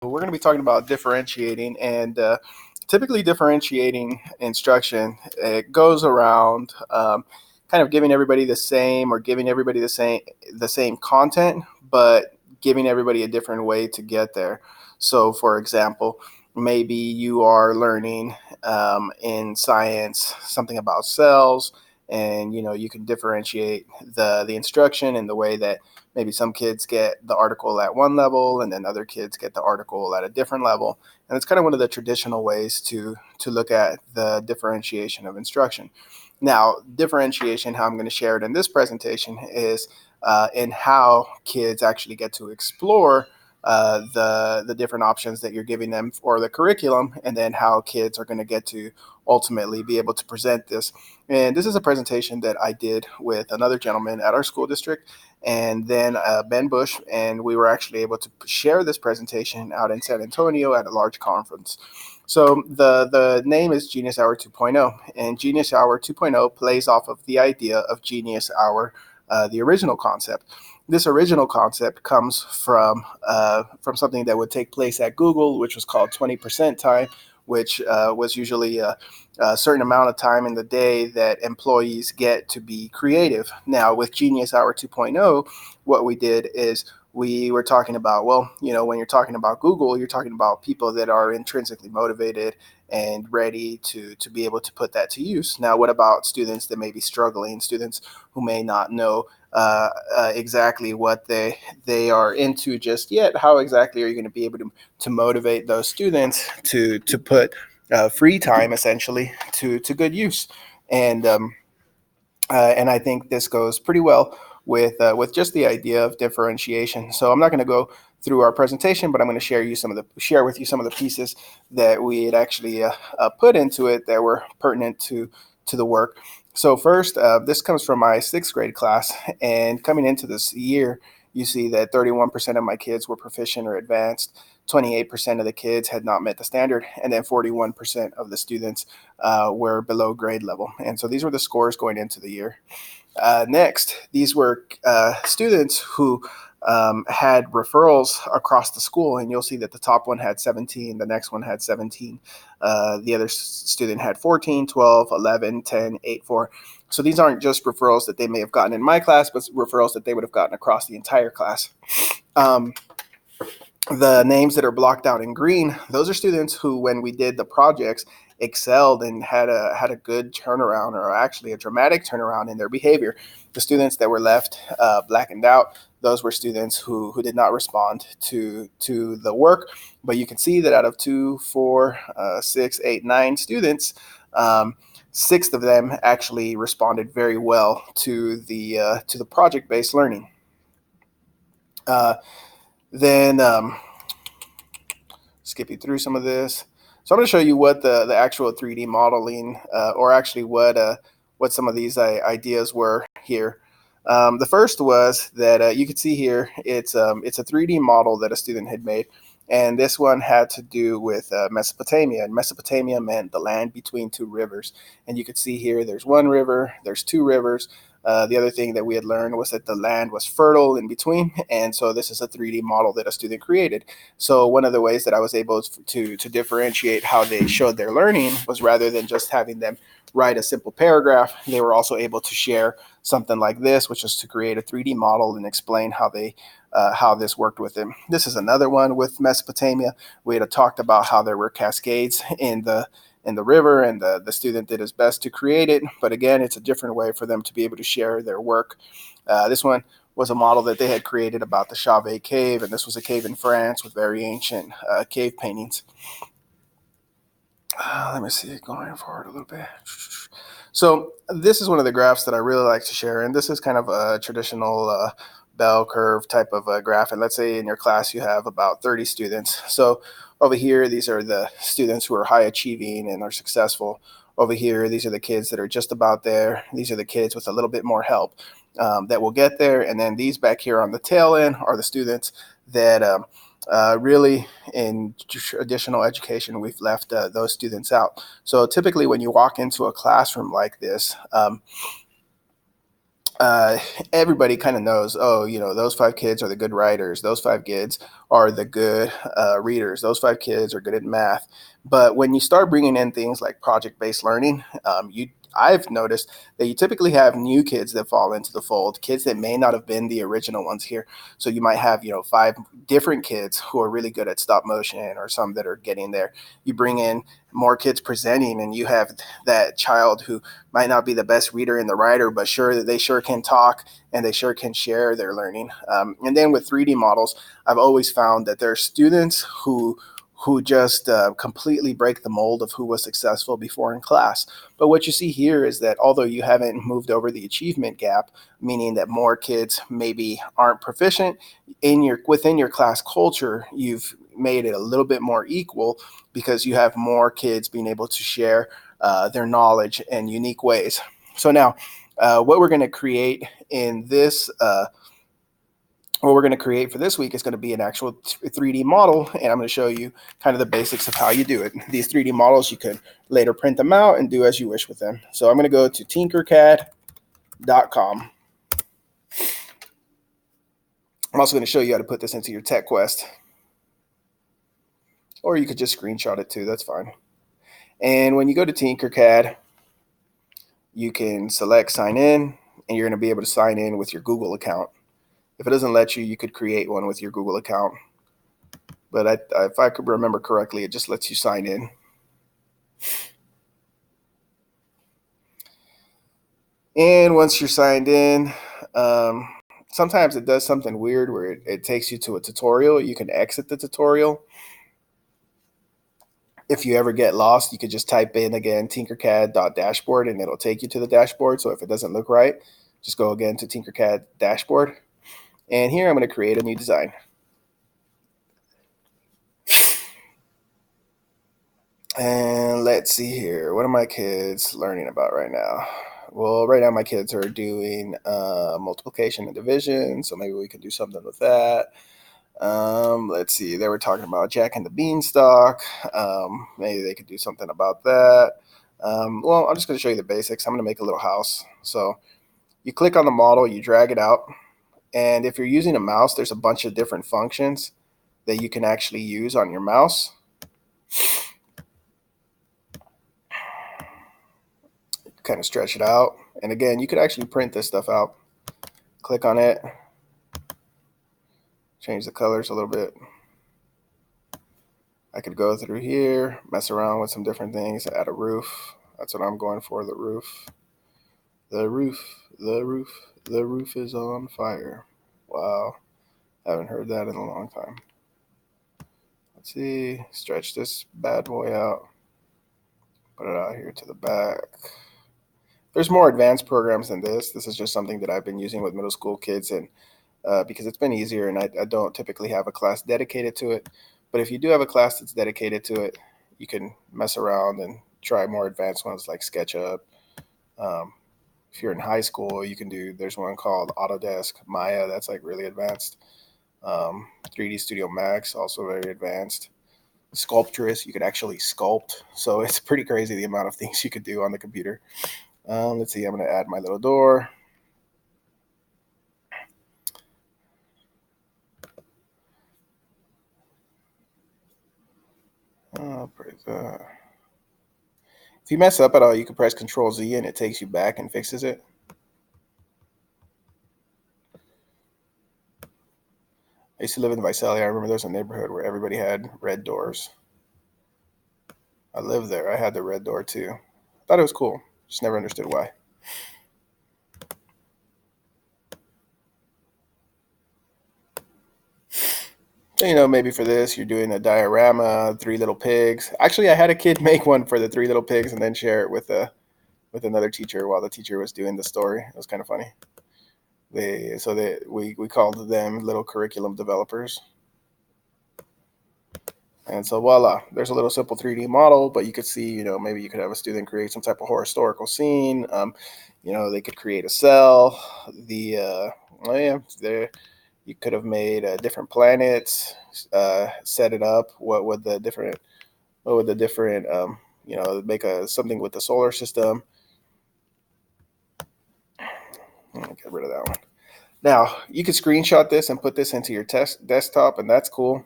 We're going to be talking about differentiating, and typically differentiating instruction, it goes around kind of giving everybody the same, or giving everybody the same content, but giving everybody a different way to get there. So, for example, maybe you are learning in science something about cells, and you can differentiate the instruction in the way that maybe some kids get the article at one level and then other kids get the article at a different level. And it's kind of one of the traditional ways to look at the differentiation of instruction. Now, differentiation, how I'm going to share it in this presentation, is in how kids actually get to explore the different options that you're giving them for the curriculum, and then how kids are going to get to ultimately be able to present this. And this is a presentation that I did with another gentleman at our school district, and then Ben Bush, and we were actually able to share this presentation out in San Antonio at a large conference. So the name is Genius Hour 2.0, and Genius Hour 2.0 plays off of the idea of Genius Hour, the original concept. This original concept comes from something that would take place at Google, which was called 20% time, which was usually a certain amount of time in the day that employees get to be creative. Now, with Genius Hour 2.0, what we did is we were talking about, well, when you're talking about Google, you're talking about people that are intrinsically motivated and ready to be able to put that to use. Now, what about students that may be struggling, students who may not know exactly what they are into just yet? How exactly are you going to be able to motivate those students to put free time essentially to good use? And I think this goes pretty well with just the idea of differentiation. So I'm not going to go through our presentation, but I'm going to share with you some of the pieces that we had actually put into it that were pertinent to the work. So first, this comes from my sixth grade class, and coming into this year, you see that 31% of my kids were proficient or advanced. 28% of the kids had not met the standard, and then 41% of the students were below grade level. And so these were the scores going into the year. Next, these were students who had referrals across the school, and you'll see that the top one had 17, the next one had 17, the other student had 14, 12, 11, 10, 8, 4. So these aren't just referrals that they may have gotten in my class, but referrals that they would have gotten across the entire class. The names that are blocked out in green, those are students who, when we did the projects, excelled and had a good turnaround, or actually a dramatic turnaround in their behavior. The students that were left blackened out, those were students who did not respond to the work. But you can see that out of 2, 4, 6, 8, 9 students, 6 of them actually responded very well to the project-based learning. Then skipping through some of this. So I'm going to show you what the actual 3D modeling, or actually what some of these ideas were here. The first was that you could see here, it's a 3D model that a student had made. And this one had to do with Mesopotamia. And Mesopotamia meant the land between 2 rivers. And you could see here, there's 1 river, there's 2 rivers. The other thing that we had learned was that the land was fertile in between, and so this is a 3D model that a student created. So one of the ways that I was able to differentiate how they showed their learning was, rather than just having them write a simple paragraph, they were also able to share something like this, which is to create a 3D model and explain how this worked with them. This is another one with Mesopotamia. We had talked about how there were cascades in the river, and the student did his best to create it. But again, it's a different way for them to be able to share their work. This one was a model that they had created about the Chauvet Cave, and this was a cave in France with very ancient cave paintings. Let me see, going forward a little bit. So this is one of the graphs that I really like to share, and this is kind of a traditional bell curve type of a graph. And let's say in your class you have about 30 students. So over here, these are the students who are high achieving and are successful. Over here, these are the kids that are just about there. These are the kids with a little bit more help that will get there. And then these back here on the tail end are the students that really, in traditional education, we've left those students out. So typically when you walk into a classroom like this, everybody kind of knows, oh, those 5 kids are the good writers. Those 5 kids are the good readers. Those 5 kids are good at math. But when you start bringing in things like project-based learning, I've noticed that you typically have new kids that fall into the fold, kids that may not have been the original ones here. So you might have, 5 different kids who are really good at stop motion, or some that are getting there. You bring in more kids presenting, and you have that child who might not be the best reader and the writer, but they sure can talk, and they sure can share their learning. And then with 3D models, I've always found that there are students who just completely break the mold of who was successful before in class. But what you see here is that although you haven't moved over the achievement gap, meaning that more kids maybe aren't proficient within your class culture, you've made it a little bit more equal, because you have more kids being able to share their knowledge in unique ways. So now, what we're going to create in this what we're going to create for this week is going to be an actual 3D model, and I'm going to show you kind of the basics of how you do it. These 3D models, you can later print them out and do as you wish with them. So I'm going to go to Tinkercad.com. I'm also going to show you how to put this into your tech quest, or you could just screenshot it too, that's fine. And when you go to Tinkercad, you can select sign in, and you're going to be able to sign in with your Google account. If it doesn't let you, you could create one with your Google account. But if I could remember correctly, it just lets you sign in. And once you're signed in, sometimes it does something weird where it takes you to a tutorial. You can exit the tutorial. If you ever get lost, you could just type in again tinkercad.dashboard, and it'll take you to the dashboard. So if it doesn't look right, just go again to Tinkercad dashboard. And here I'm going to create a new design. And let's see here. What are my kids learning about right now? Well, right now my kids are doing multiplication and division, so maybe we can do something with that. Let's see. They were talking about Jack and the Beanstalk. Maybe they could do something about that. Well, I'm just going to show you the basics. I'm going to make a little house. So you click on the model, you drag it out, and if you're using a mouse, there's a bunch of different functions that you can actually use on your mouse. Kind of stretch it out, and again, you could actually print this stuff out. Click on it, change the colors a little bit. I could go through here, mess around with some different things, add a roof. That's what I'm going for, the roof. The roof, the roof, the roof is on fire. Wow, haven't heard that in a long time. Let's see, stretch this bad boy out, put it out here to the back. There's more advanced programs than this. This is just something that I've been using with middle school kids, and because it's been easier, and I don't typically have a class dedicated to it. But if you do have a class that's dedicated to it, you can mess around and try more advanced ones like SketchUp. If you're in high school, there's one called Autodesk Maya, that's like really advanced. 3D Studio Max, also very advanced. Sculptress, you could actually sculpt. So it's pretty crazy the amount of things you could do on the computer. Let's see, I'm going to add my little door. If you mess up at all, you can press Control Z and it takes you back and fixes it. I used to live in Visalia. I remember there was a neighborhood where everybody had red doors. I lived there. I had the red door too. Thought it was cool. Just never understood why. So, maybe for this, you're doing a diorama, 3 little pigs. Actually, I had a kid make one for the 3 little pigs and then share it with another teacher while the teacher was doing the story. It was kind of funny. We called them little curriculum developers. And so voila, there's a little simple 3D model, but you could see, maybe you could have a student create some type of historical scene. They could create a cell. You could have made different planets, set it up. What would the different, make something with the solar system. Get rid of that one. Now, you could screenshot this and put this into your test desktop, and that's cool.